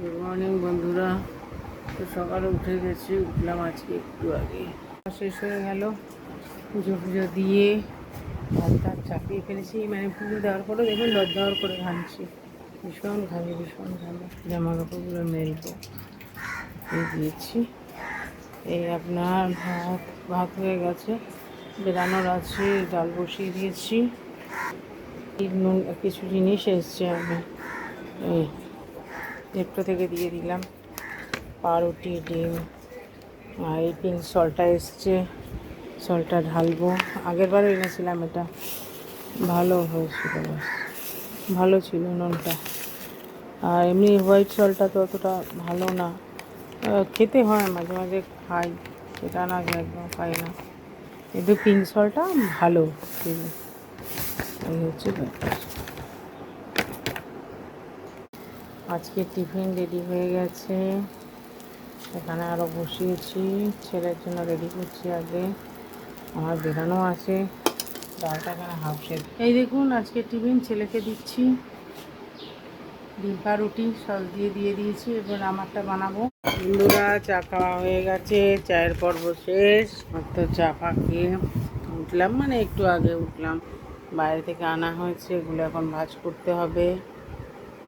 Good morning বন্ধুরা। তো সকালে উঠলাম আজকে একটু আগে। শেষ হয়ে গেল, পুজো পুজো দিয়ে ভাত টাত চাপিয়ে ফেলেছি। মানে পুজো দেওয়ার পরেও দেখুন দেওয়ার করে ঘামছি, ভীষণ ঘামে জামা কাপড়গুলো মেলবো দিয়েছি। এই আপনার ভাত হয়ে গেছে, বেরানোর আছে, ডাল বসিয়ে দিয়েছি। নুন কিছু জিনিস এসছে, আমি এই লেপটো থেকে দিয়ে দিলাম, পাউরুটি, ডিম, আর এই পিঙ্ক সল্টটা এসছে, সল্টটা ঢালবো। আগেরবারও এনেছিলাম, এটা ভালো হয়েছিল, ভালো ছিল নুনটা। আর এমনি হোয়াইট সল্টটা তো অতটা ভালো না, খেতে হয় মাঝে মাঝে খাই, সেটা না একদম খাই না, কিন্তু পিঙ্ক সল্টটা ভালো ছিল। এই হচ্ছে ব্যাপার। আজকে টিফিন রেডি হয়ে গেছে, এখানে আরও বসিয়েছি, ছেলের জন্য রেডি করছি। আগে আমার বেরানো আছে, ডালটা এখানে হাফ সেদ্ধ। এই দেখুন আজকে টিফিন ছেলেকে দিচ্ছি, ডিম রুটি সস দিয়ে দিয়েছি। এবার আমারটা বানাবো। বন্ধুরা, চা খাওয়া হয়ে গেছে, চায়ের পর্ব শেষ। তো চা ফা খেয়ে উঠলাম, মানে একটু আগে উঠলাম। বাইরে থেকে আনা হয়েছে, এগুলো এখন ভাজ করতে হবে।